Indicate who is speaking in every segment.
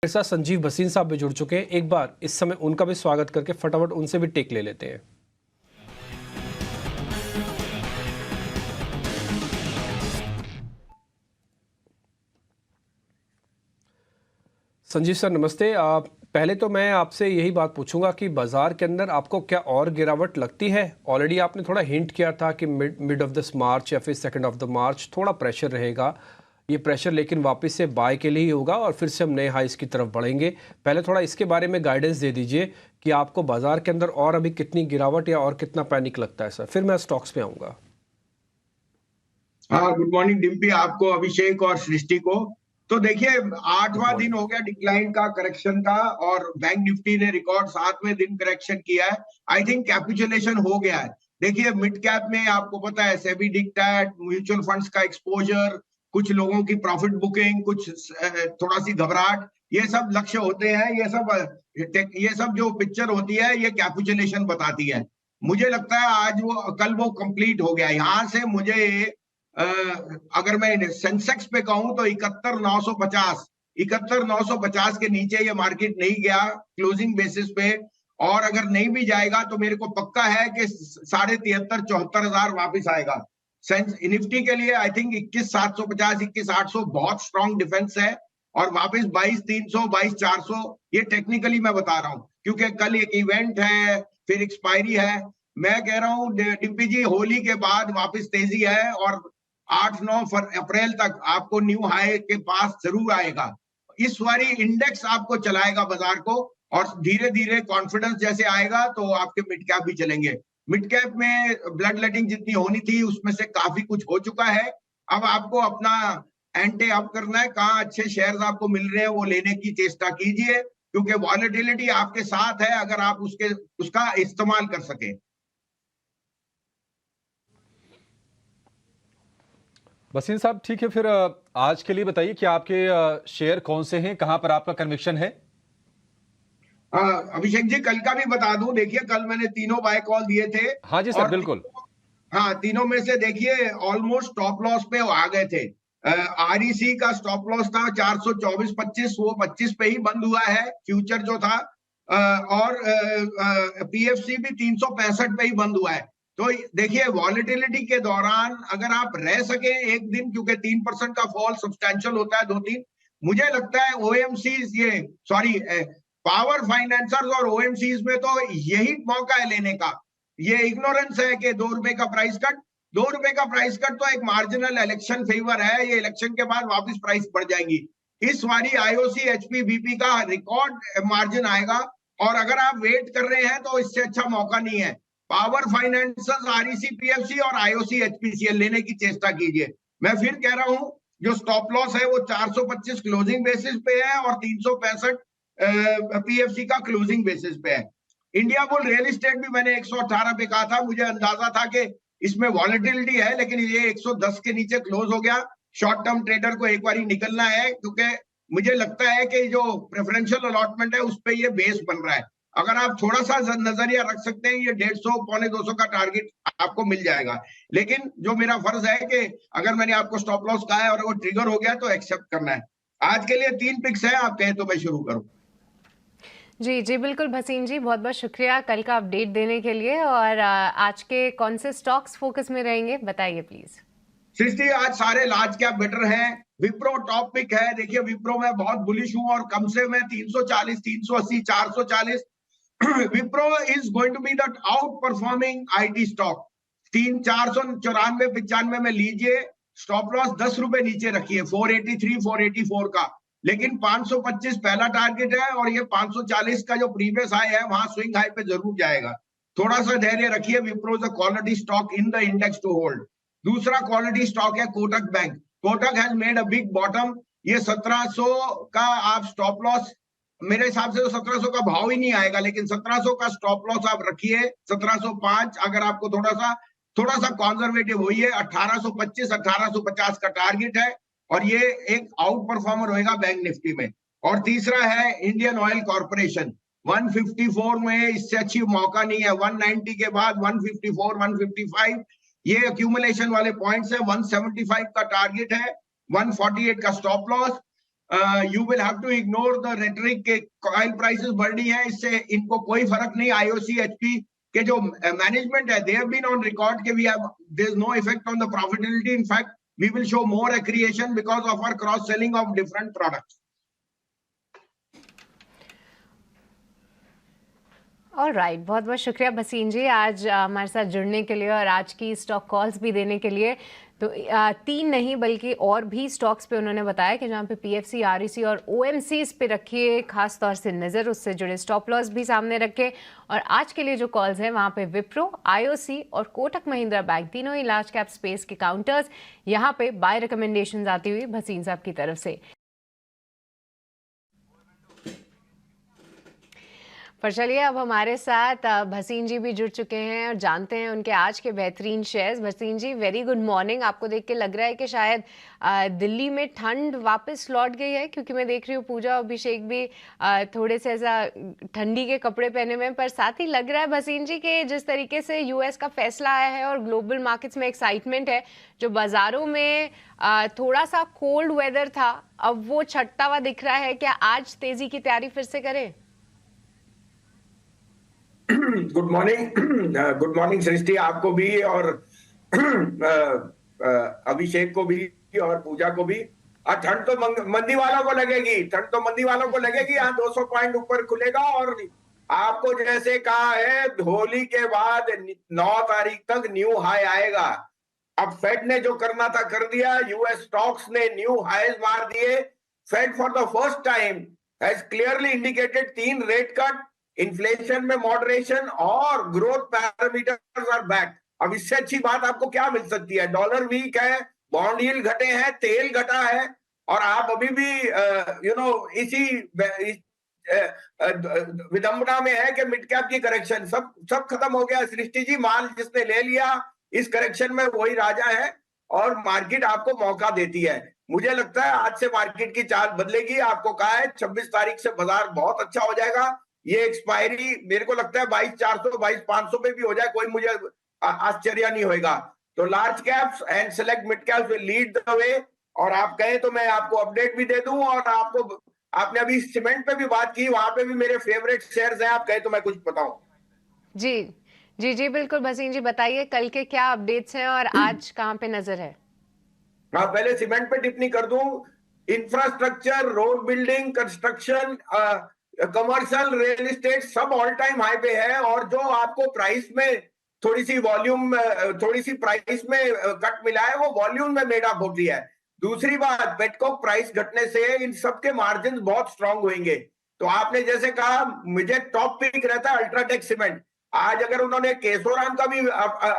Speaker 1: मेरे साथ संजीव भसीन साहब भी जुड़ चुके हैं। एक बार इस समय उनका भी स्वागत करके फटाफट उनसे भी टेक ले लेते हैं। संजीव सर नमस्ते। पहले तो मैं आपसे यही बात पूछूंगा कि बाजार के अंदर आपको क्या और गिरावट लगती है? ऑलरेडी आपने थोड़ा हिंट किया था कि मिड ऑफ दिस मार्च या फिर सेकंड ऑफ द मार्च थोड़ा प्रेशर रहेगा। ये प्रेशर लेकिन वापस से बाय के लिए ही होगा और फिर से हम नए हाइस की तरफ बढ़ेंगे। पहले थोड़ा इसके बारे में गाइडेंस दे दीजिए कि आपको बाजार के अंदर और अभी कितनी गिरावट या और कितना पैनिक लगता है सर, फिर मैं स्टॉक्स पे आऊंगा।
Speaker 2: हाँ, गुड मॉर्निंग डिम्पी, आपको, अभिषेक और सृष्टि को। तो देखिए, 8वां दिन हो गया डिक्लाइन का, करेक्शन का, और बैंक निफ्टी ने रिकॉर्ड 7वें दिन करेक्शन किया है। आई थिंक कैपिचुलेशन हो गया है। देखिए, मिड कैप में आपको पता है सेबी डिक्टेट, म्यूचुअल फंड्स का एक्सपोजर, कुछ लोगों की प्रॉफिट बुकिंग, कुछ थोड़ा सी घबराहट, ये सब लक्ष्य होते हैं। ये सब जो पिक्चर होती है ये कैपिचुलेशन बताती है। मुझे लगता है आज कल वो कंप्लीट हो गया। यहां से मुझे अगर मैं सेंसेक्स पे कहूं तो 71,950 के नीचे ये मार्केट नहीं गया क्लोजिंग बेसिस पे। और अगर नहीं भी जाएगा तो मेरे को पक्का है कि 73,000-74,000 वापस आएगा। निफ्टी के लिए आई थिंक 21,750, 21,800 बहुत स्ट्रॉन्ग डिफेंस है। और वापस 22,300, 22,400, ये टेक्निकली मैं बता रहा हूं क्योंकि कल एक इवेंट है, फिर एक्सपायरी है। मैं कह रहा हूं डिम्पी जी, होली के बाद वापस तेजी है और 8-9 अप्रैल तक आपको न्यू हाई के पास जरूर आएगा। इस बारी इंडेक्स आपको चलाएगा बाजार को, और धीरे धीरे कॉन्फिडेंस जैसे आएगा तो आपके मिड कैप भी चलेंगे। मिड कैप में ब्लड लेटिंग जितनी होनी थी उसमें से काफी कुछ हो चुका है। अब आपको अपना एंटे अप करना है। कहाँ अच्छे शेयर्स आपको मिल रहे हैं वो लेने की चेष्टा कीजिए, क्योंकि वॉलेटिलिटी आपके साथ है अगर आप उसका इस्तेमाल कर सके।
Speaker 3: वसीम साहब ठीक है, फिर आज के लिए बताइए कि आपके शेयर कौन से हैं, कहां पर आपका कन्विक्शन है?
Speaker 2: अभिषेक जी, कल का भी बता दूं। देखिए, कल मैंने तीनों बाय कॉल दिए थे।
Speaker 3: हाँ जी सर,
Speaker 2: और
Speaker 3: बिल्कुल।
Speaker 2: हाँ, तीनों में से देखिए ऑलमोस्ट स्टॉप लॉस पे आ गए थे। आरईसी का स्टॉप लॉस था 424.25, वो 25 पे ही बंद हुआ है फ्यूचर जो था। और पीएफसी भी 365 पे ही बंद हुआ है। तो देखिए, वॉलेटिलिटी के दौरान अगर आप रह सके एक दिन, क्योंकि 3% का फॉल सब्सटैंशियल होता है 2-3, मुझे लगता है ओएमसीज, ये सॉरी पावर फाइनेंसर्स और ओएमसीज में तो यही मौका है लेने का। ये इग्नोरेंस है कि ₹2 का प्राइस कट तो एक मार्जिनल इलेक्शन फेवर है। ये इलेक्शन के बाद वापस प्राइस बढ़ जाएंगी। इस बारी आईओसी एचपी बीपी का रिकॉर्ड मार्जिन आएगा, और अगर आप वेट कर रहे हैं तो इससे अच्छा मौका नहीं है। पावर फाइनेंसर्स, आरईसी, पीएफसी और आईओसी एचपीसीएल लेने की चेष्टा कीजिए। मैं फिर कह रहा हूं, जो स्टॉप लॉस है वो 425 क्लोजिंग बेसिस पे है और 365 पीएफसी का क्लोजिंग बेसिस पे है। इंडिया बुल रियल एस्टेट भी मैंने 118 पे कहा था। मुझे अंदाजा था कि इसमें वॉलेटिलिटी है, लेकिन ये 110 के नीचे क्लोज हो गया। शॉर्ट टर्म ट्रेडर को एक बार निकलना है, क्योंकि मुझे लगता है कि जो प्रेफरेंशियल अलॉटमेंट है उस पर ये बेस बन रहा है। अगर आप थोड़ा सा नजरिया रख सकते हैं, ये 150, पौने 200 का टारगेट आपको मिल जाएगा। लेकिन जो मेरा फर्ज है कि अगर मैंने आपको स्टॉप लॉस कहा है और वो ट्रिगर हो गया तो एक्सेप्ट करना है। आज के लिए 3 पिक्स है, आप कहें तो मैं शुरू करूं।
Speaker 4: जी जी बिल्कुल भसीन जी, बहुत बहुत शुक्रिया कल का अपडेट देने के लिए। और आज के कौन से स्टॉक्स फोकस में रहेंगे बताइए प्लीज।
Speaker 2: सृष्टि, आज सारे लार्ज कैप बेटर हैं। विप्रो टॉप पिक है। देखिए, विप्रो में बहुत बुलिश हूं और कम से मैं 340, 380, 440। Wipro is going to be the outperforming IT stock. 494, 95 में लीजिए। स्टॉप लॉस 10 रुपए नीचे रखिए, 483, 484 का। लेकिन 525 पहला टारगेट है, और ये 540 का जो प्रीवियस हाई है वहां स्विंग हाई पे जरूर जाएगा। थोड़ा सा धैर्य रखिए। Wipro is a quality stock in the index to hold. दूसरा क्वालिटी स्टॉक है Kotak bank. Kotak has made a big bottom. ये 1700 का आप स्टॉप लॉस, मेरे हिसाब से तो 1700 का भाव ही नहीं आएगा, लेकिन 1700 का स्टॉप लॉस आप रखिए। 1705 अगर आपको थोड़ा सा कॉन्जर्वेटिव हुई है। 1825, 1850 का टारगेट है, और ये एक आउट परफॉर्मर होएगा बैंक निफ्टी में। और तीसरा है इंडियन ऑयल कॉर्पोरेशन। 154 में इससे अच्छी मौका नहीं है। 190 के बाद 154, 155 ये अक्यूमुलेशन वाले पॉइंट्स है। 175 का टारगेट है, 148 का stop loss. You will have to ignore the rhetoric के ऑयल प्राइसेस बढ़ रही है, इससे इनको कोई फर्क नहीं। आईओसी एचपी के जो मैनेजमेंट है, they have been on record के we have there is no effect on the profitability, in fact we will show more accretion because of our cross selling of different products.
Speaker 4: Alright, बहुत बहुत शुक्रिया भसीन जी आज हमारे साथ जुड़ने के लिए और आज की स्टॉक कॉल्स भी देने के लिए। तो 3 नहीं बल्कि और भी स्टॉक्स पे उन्होंने बताया कि जहाँ पे पीएफसी, आरईसी और ओएमसीज पे रखिए खास तौर से नज़र, उससे जुड़े स्टॉप लॉस भी सामने रखे। और आज के लिए जो कॉल्स हैं वहाँ पे विप्रो, आईओसी और कोटक महिंद्रा बैंक, तीनों ही लार्ज कैप स्पेस के काउंटर्स, यहाँ पे बाय रिकमेंडेशंस आती हुई भसीन साहब की तरफ से। पर चलिए अब हमारे साथ भसीन जी भी जुड़ चुके हैं और जानते हैं उनके आज के बेहतरीन शेयर्स। भसीन जी, वेरी गुड मॉर्निंग। आपको देख के लग रहा है कि शायद दिल्ली में ठंड वापस लौट गई है, क्योंकि मैं देख रही हूँ पूजा और अभिषेक भी थोड़े से ऐसा ठंडी के कपड़े पहने हुए हैं। पर साथ ही लग रहा है भसीन जी कि जिस तरीके से यूएस का फैसला आया है और ग्लोबल मार्केट्स में एक्साइटमेंट है, जो बाजारों में थोड़ा सा कोल्ड वेदर था अब वो छटता हुआ दिख रहा है। क्या आज तेजी की तैयारी फिर से करें?
Speaker 2: गुड मॉर्निंग सृष्टि, आपको भी और अभिषेक को भी और पूजा को भी। ठंड तो मंदी वालों को लगेगी, यहाँ 200 पॉइंट ऊपर खुलेगा। और आपको जैसे कहा है, होली के बाद 9 तारीख तक न्यू हाई आएगा। अब फेड ने जो करना था कर दिया, यूएस स्टॉक्स ने न्यू हाईज मार दिए। Fed for the first time has clearly indicated 3 rate cut, inflation में मॉडरेशन और ग्रोथ पैरामीटर्स आर बैक। अब इससे अच्छी बात आपको क्या मिल सकती है? डॉलर वीक है, बॉन्ड यील्ड घटे हैं, तेल घटा है, और आप अभी भी इसी विडंबना में है कि मिड कैप की करेक्शन सब खत्म हो गया। सृष्टि जी, माल जिसने ले लिया इस करेक्शन में वही राजा है, और मार्केट आपको मौका देती है। मुझे लगता है आज से मार्केट की चाल बदलेगी। आपको कहा है 26 तारीख से बाजार बहुत अच्छा हो जाएगा। ये एक्सपायरी मेरे को लगता है 22,400 22,500 पे भी हो जाए, कोई मुझे आश्चर्य नहीं होगा। तो large caps and select mid caps will lead the way. और आप कहें तो मैं आपको अपडेट भी दे दूं, और आपने अभी सीमेंट पे भी बात की, वहां पे भी मेरे फेवरेट शेयर्स हैं। आप कहें तो मैं कुछ बताऊं?
Speaker 4: जी जी जी बिल्कुल भसीन जी, बताइए कल के क्या अपडेट्स हैं और आज कहां पे नजर है?
Speaker 2: हाँ, पहले सीमेंट पे टिप्पणी कर दूं। Infrastructure, road building, construction, commercial real estate सब ऑल टाइम हाई पे है। और जो आपको प्राइस में थोड़ी सी प्राइस में कट मिला है, वो वॉल्यूम में मेड अप होती है। दूसरी बात, पेटकोक प्राइस घटने से इन सबके मार्जिन बहुत स्ट्रांग होंगे। तो आपने जैसे कहा, मुझे टॉप पिक रहता है अल्ट्राटेक सीमेंट। आज अगर उन्होंने केशोराम का भी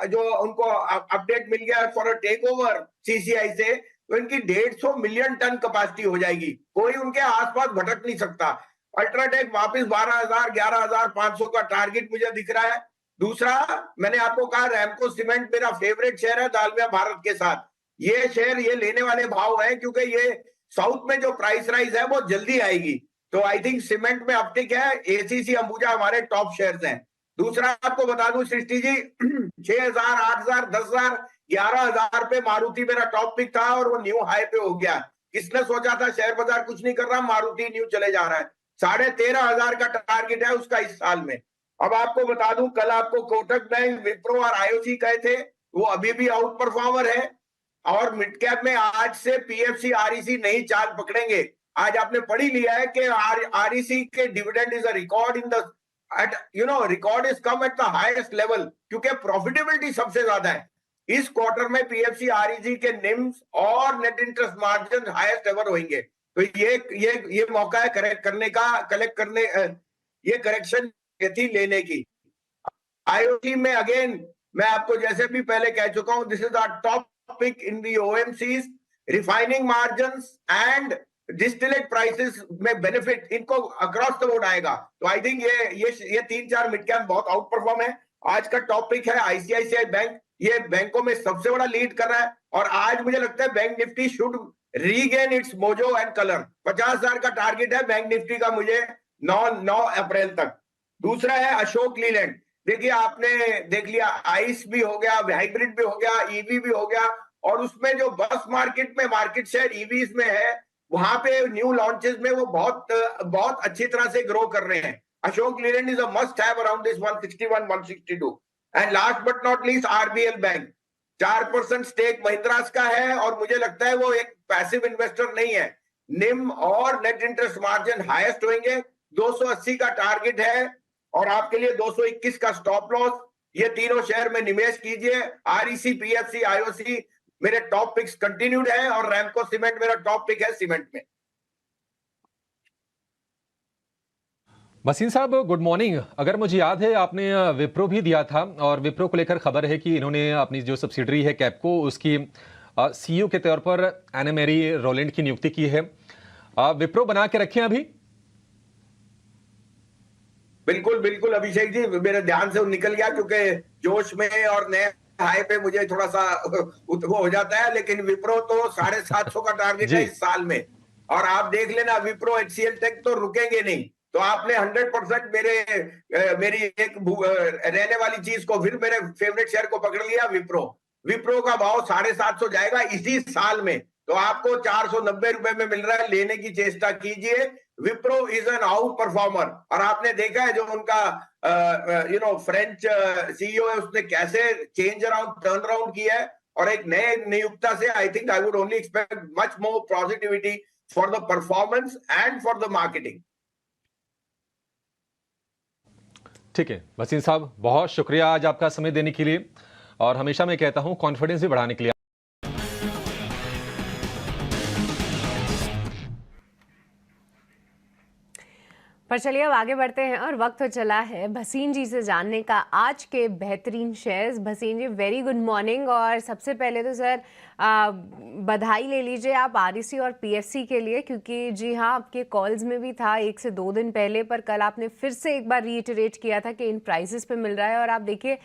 Speaker 2: जो उनको अपडेट मिल गया for a takeover CCI से, तो इनकी 150 मिलियन टन कैपेसिटी हो जाएगी। कोई उनके आसपास भटक नहीं सकता। अल्ट्राटेक वापस 12,000 11,500 का टारगेट मुझे दिख रहा है। दूसरा, मैंने आपको कहा रैमको सीमेंट मेरा फेवरेट शेयर है दालमिया भारत के साथ। ये शेयर ये लेने वाले भाव है, क्योंकि ये साउथ में जो प्राइस राइज है वो जल्दी आएगी। तो आई थिंक सीमेंट में अपटिक है। एसीसी अंबुजा हमारे टॉप शेयर्स हैं। दूसरा आपको बता दूं सृष्टि जी, 6,000 8,000 10,000 11,000 पे मारुति मेरा टॉप पिक था, और वो न्यू हाई पे हो गया। किसने सोचा था शेयर बाजार कुछ नहीं कर रहा, मारुति न्यू चले जा रहा है। 13,500 का टारगेट है उसका इस साल में। अब आपको बता दूं, कल आपको कोटक बैंक, विप्रो और आईओसी कहे थे, वो अभी भी आउट परफॉर्मर है। और मिड कैप में आज से पीएफसी, आरईसी नई चाल पकड़ेंगे। आज आपने पढ़ ही लिया है कि आरईसी के dividend is a record in the record is come at the highest level, क्योंकि प्रॉफिटेबिलिटी सबसे ज्यादा है। इस क्वार्टर में पीएफसी, आरईसी के निम्स और net interest margin highest ever होंगे। तो ये मौका है ये करेक्शन थी लेने की। आईओटी में अगेन मैं आपको जैसे भी पहले कह चुका हूं, this is our top pick in the OMCs. Refining margins and distillate prices में बेनिफिट इनको अक्रॉस द बोर्ड आएगा। तो आई थिंक ये 3-4 मिड कैप बहुत आउट परफॉर्म है। आज का टॉप पिक है आईसीआईसीआई बैंक। ये बैंकों में सबसे बड़ा लीड कर रहा है, और आज मुझे लगता है bank Nifty should regain it's mojo and colour. 50,000 का टारगेट है बैंक निफ्टी का मुझे 9 अप्रैल तक। दूसरा है अशोक लीलैंड। देखिए, आपने देख लिया, आइस भी हो गया, हाइब्रिड भी हो गया, ईवी भी हो गया, और उसमें जो बस मार्केट में मार्केट शेयर ईवीज में है वहां पे न्यू लॉन्चेस में वो बहुत बहुत अच्छी तरह से ग्रो कर रहे हैं। Ashok Leyland is a must have around this 161 162। And last but not least RBL bank 4% stake Mahindra's का है, और मुझे लगता है वो एक पैसिव इन्वेस्टर नहीं है। निम और नेट इंटरेस्ट मार्जिन हाईएस्ट होंगे, 280 का टारगेट है और आपके लिए 221 का स्टॉप लॉस। ये तीनों शेयर में निवेश कीजिए। आरईसी, पीएफसी, आईओसी मेरे टॉप पिक्स कंटिन्यूड है, और रैमको सीमेंट मेरा टॉप पिक है सीमेंट में।
Speaker 3: वसीम साहब गुड मॉर्निंग। अगर मुझे याद है आपने विप्रो भी दिया था, और विप्रो को लेकर खबर है कि इन्होंने अपनी जो सब्सिडरी है कैपको, उसकी सीईओ के तौर पर एना मैरी रोलैंड की नियुक्ति की है। विप्रो बना के रखें अभी?
Speaker 2: बिल्कुल बिल्कुल अभिषेक जी, मेरे ध्यान से वो निकल गया क्योंकि जोश में और नए हाई पे मुझे थोड़ा सा वो हो जाता है। लेकिन विप्रो तो 750 का टारगेट है इस साल में, और आप देख लेना विप्रो एचसीएल टेक तो रुकेंगे नहीं। तो आपने 100% मेरी एक रहने वाली चीज को, फिर मेरे फेवरेट शेयर को पकड़ लिया, विप्रो। विप्रो का भाव 750 जाएगा इसी साल में, तो आपको 490 रुपए में मिल रहा है, लेने की चेष्टा कीजिए। Wipro is an out performer, और आपने देखा है जो उनका फ्रेंच सीईओ है, उसने कैसे चेंज अराउंड, टर्न अराउंड किया है, और एक नए नियुक्ता से I think I would only expect much more positivity for the performance and for the marketing.
Speaker 3: ठीक है वसीम साहब, बहुत शुक्रिया आज आपका समय देने के लिए, और हमेशा मैं कहता हूं कॉन्फिडेंस भी बढ़ाने के लिए।
Speaker 4: पर चलिए अब आगे बढ़ते हैं, और वक्त हो चला है भसीन जी से जानने का आज के बेहतरीन शेयर्स। भसीन जी वेरी गुड मॉर्निंग। और सबसे पहले तो सर बधाई ले लीजिए आप आरईसी और पीएफसी के लिए, क्योंकि जी हाँ आपके कॉल्स में भी था 1 से 2 दिन पहले, पर कल आपने फिर से एक बार रीइटरेट किया था कि इन प्राइसेस पे मिल रहा है। और आप देखिए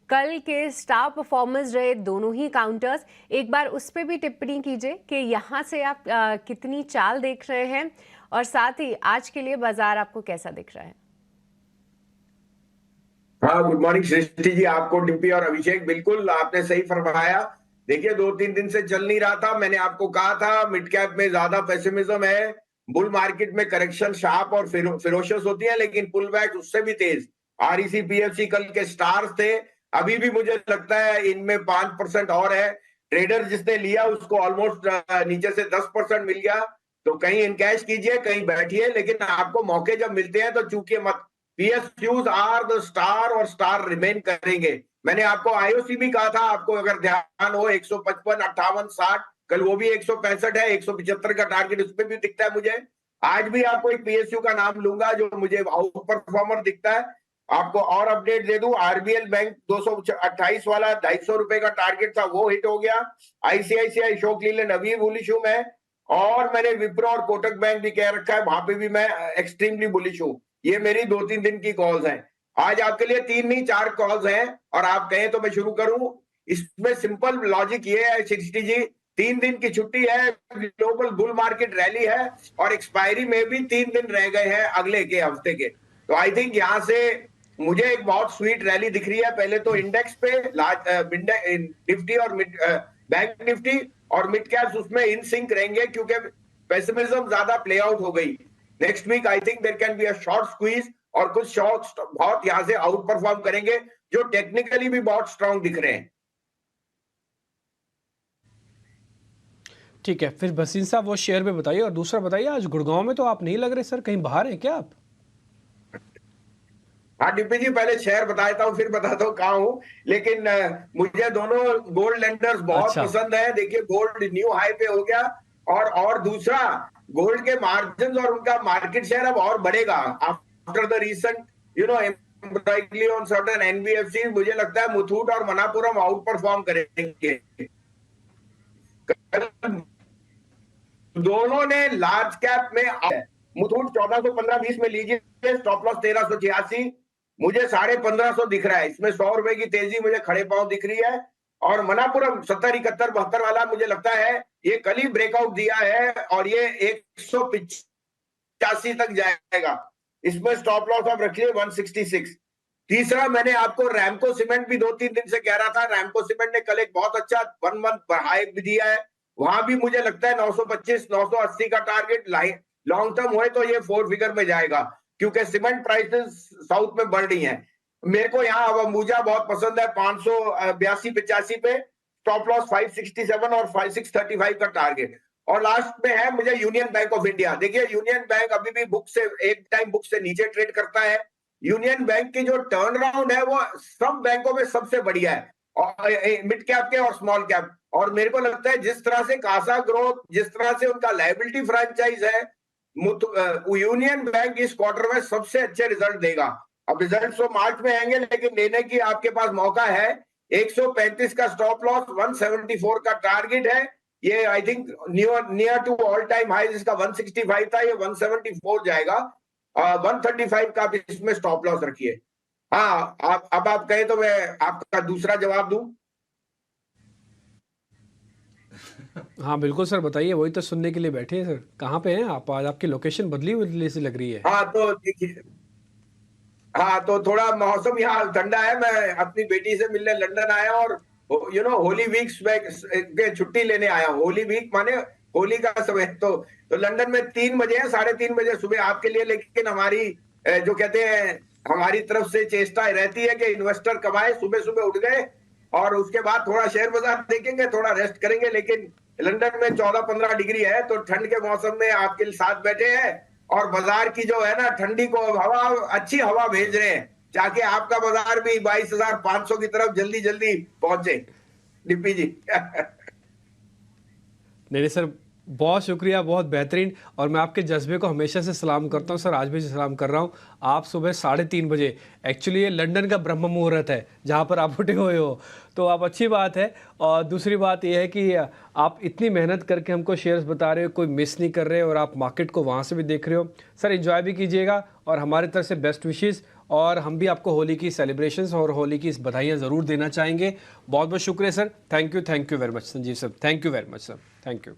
Speaker 4: कल के स्टार परफॉर्मर्स रहे दोनों ही काउंटर्स। एक बार उस पर भी टिप्पणी कीजिए कि यहाँ से आप कितनी चाल देख रहे हैं, और साथ ही आज के लिए बाजार आपको कैसा दिख रहा है?
Speaker 2: हाँ, गुड मॉर्निंग सृष्टि जी, आपको, डिम्पी और अभिषेक। बिल्कुल आपने सही फरमाया। देखिए 2-3 दिन से चल नहीं रहा था, मैंने आपको कहा था मिड कैप में ज्यादा पेसिमिज्म है, बुल मार्केट में करेक्शन शार्प और फिरोशियस होती है, लेकिन पुल बैक उससे भी तेज। आरईसी, पीएफसी कल के स्टार्स थे। अभी भी मुझे लगता है इनमें 5% और है। ट्रेडर जिसने लिया उसको ऑलमोस्ट नीचे से 10% मिल गया। तो कहीं इनकैश कीजिए, कहीं बैठिए, लेकिन आपको मौके जब मिलते हैं तो चूकिए मत। पीएसयूज आर द स्टार, और स्टार रिमेन करेंगे। मैंने आपको आईओसी भी कहा था, आपको अगर ध्यान हो, 155, 58, 60, कल वो भी 165 है, 175 का टारगेट उस पर भी दिखता है मुझे। आज भी आपको एक पीएसयू का नाम लूंगा जो मुझे आउट परफॉर्मर दिखता है। आपको और अपडेट दे दूं, आरबीएल बैंक 228 वाला 250 रुपए का टारगेट था, वो हिट हो गया। आईसीआईसीआई, अशोक लीलैंड अभी बुलिश हूं मैं, और मैंने विप्रो और कोटक बैंक भी कह रखा है, वहां पे भी मैं एक्सट्रीमली बुलिश हूं। ये मेरी 2-3 दिन की कॉल्स हैं। आज आपके लिए 3 नहीं 4 कॉल्स हैं, और आप कहें तो मैं शुरू करूं। इसमें सिंपल लॉजिक ये है सृष्टि जी, 3 दिन की छुट्टी है, ग्लोबल बुल मार्केट रैली है, और एक्सपायरी में भी 3 दिन रह गए हैं अगले के हफ्ते के। तो आई थिंक यहां से मुझे एक बहुत स्वीट रैली दिख रही है। पहले तो इंडेक्स पे निफ्टी और बैंक निफ्टी और मिड कैप्स उसमें इन सिंक रहेंगे, क्योंकि पेसिमिज्म ज्यादा प्ले आउट हो गई। Next week I think there can be a short squeeze, और कुछ शॉर्ट्स बहुत यहां से आउट परफॉर्म करेंगे जो टेक्निकली भी बहुत स्ट्रांग दिख रहे हैं।
Speaker 1: ठीक है, फिर भसीन साहब वो शेयर पे बताइए, और दूसरा बताइए आज गुड़गांव में तो आप नहीं लग रहे सर, कहीं बाहर हैं क्या आप?
Speaker 2: हाँ डिप्पी जी, पहले शेयर बता देता हूँ फिर बताता हूँ कहाँ हूँ। लेकिन मुझे दोनों गोल्ड लेंडर्स बहुत पसंद है। देखिए गोल्ड न्यू हाई पे हो गया, और दूसरा गोल्ड के मार्जिन और उनका मार्केट शेयर अब और बढ़ेगा after the recent embroidery on certain NBFC. मुझे लगता है मुथूट और मनापुरम आउट परफॉर्म करेंगे। दोनों ने लार्ज कैप में, मुथूट 1415-20 में लीजिए, स्टॉप लॉस 1386, मुझे 1550 दिख रहा है। इसमें 100 रुपए की तेजी मुझे खड़े पांव दिख रही है। और मनापुरम 70, 71, 72 वाला मुझे लगता है ये कल ही ब्रेकआउट दिया है, और ये 185 तक जाएगा। इसमें स्टॉप लॉस आप रखिए 166। तीसरा, मैंने आपको रैमको सीमेंट भी 2-3 दिन से कह रहा था। रैमको सीमेंट ने कल एक बहुत अच्छा 1 मंथ हाई भी दिया है, वहां भी मुझे लगता है 925 980 का टारगेट लॉन्ग टर्म होए तो ये 4 फिगर में जाएगा, क्योंकि सीमेंट प्राइसेस साउथ में बढ़ रही हैं। मेरे को यहाँ अब अंबुजा बहुत पसंद है, 582-85 पे स्टॉप लॉस 567 और 635 का टारगेट। और लास्ट में है मुझे यूनियन बैंक ऑफ इंडिया। देखिए यूनियन बैंक अभी भी बुक से एक टाइम बुक से नीचे ट्रेड करता है। यूनियन बैंक की जो टर्न अराउंड है वो सब बैंकों में सबसे बढ़िया है, और मिड कैप के और स्मॉल कैप। और मेरे को लगता है जिस तरह से कासा ग्रोथ, जिस तरह से उनका लायबिलिटी फ्रेंचाइज है, यूनियन बैंक इस क्वार्टर में सबसे अच्छे रिजल्ट देगा। अब रिजल्ट तो मार्च में आएंगे, लेकिन लेने की आपके पास मौका है। 135 का स्टॉप लॉस, 174 का टारगेट है। ये I think near to all time high, जिसका 165 था, ये 174 जाएगा। 135 का भी इसमें स्टॉप लॉस रखिए। हाँ, अब आप कहे तो मैं आपका दूसरा जवाब दूं।
Speaker 1: हाँ बिल्कुल सर, बताइए, वही तो सुनने के लिए बैठे हैं सर। कहाँ पे हैं आप आज? आपकी लोकेशन बदली बदली सी लग रही है।
Speaker 2: हाँ तो देखिए, हाँ तो थोड़ा मौसम यहाँ ठंडा है। मैं अपनी बेटी से मिलने लंदन आया, और होली वीक्स के छुट्टी लेने आया। होली वीक माने होली का समय। तो लंदन में 3 बजे है, 3:30 बजे सुबह आपके लिए। लेकिन हमारी जो कहते हैं, हमारी तरफ से चेष्टा रहती है कि इन्वेस्टर कमाए। सुबह सुबह उठ गए और उसके बाद थोड़ा शेयर बाजार देखेंगे, थोड़ा रेस्ट करेंगे। लेकिन लंदन में 14-15 डिग्री है, तो ठंड के मौसम में आपके साथ बैठे हैं, और बाजार की जो है ना ठंडी को हवा, अच्छी हवा भेज रहे हैं, ताकि आपका बाजार भी 22,500 की तरफ जल्दी जल्दी पहुंचे। डिप्पी जी।
Speaker 1: नहीं सर, बहुत शुक्रिया, बहुत बेहतरीन। और मैं आपके जज्बे को हमेशा से सलाम करता हूं सर, आज भी सलाम कर रहा हूं। आप सुबह 3:30 बजे, एक्चुअली ये लंदन का ब्रह्म मुहूर्त है जहां पर आप उठे हुए हो, तो आप अच्छी बात है। और दूसरी बात यह है कि आप इतनी मेहनत करके हमको शेयर्स बता रहे हो, कोई मिस नहीं कर रहे, और आप मार्केट को वहाँ से भी देख रहे हो। सर एंजॉय भी कीजिएगा, और हमारी तरफ से बेस्ट विशेज़। और हम भी आपको होली की सेलिब्रेशंस और होली की बधाइयाँ ज़रूर देना चाहेंगे। बहुत बहुत शुक्रिया sir, thank you very much Sanjeev sir, thank you very much sir, thank you.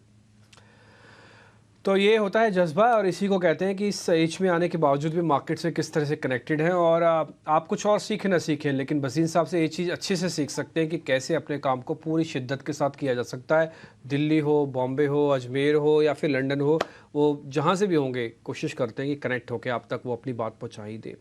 Speaker 1: तो ये होता है जज्बा, और इसी को कहते हैं कि इस एज में आने के बावजूद भी मार्केट से किस तरह से कनेक्टेड हैं। और आप कुछ और सीखें ना सीखें, लेकिन भसीन साहब से ये चीज़ अच्छे से सीख सकते हैं कि कैसे अपने काम को पूरी शिद्दत के साथ किया जा सकता है। दिल्ली हो, बॉम्बे हो, अजमेर हो या फिर लंदन हो, वो जहाँ से भी होंगे कोशिश करते हैं कि कनेक्ट होकर आप तक वो अपनी बात पहुँचा ही दें।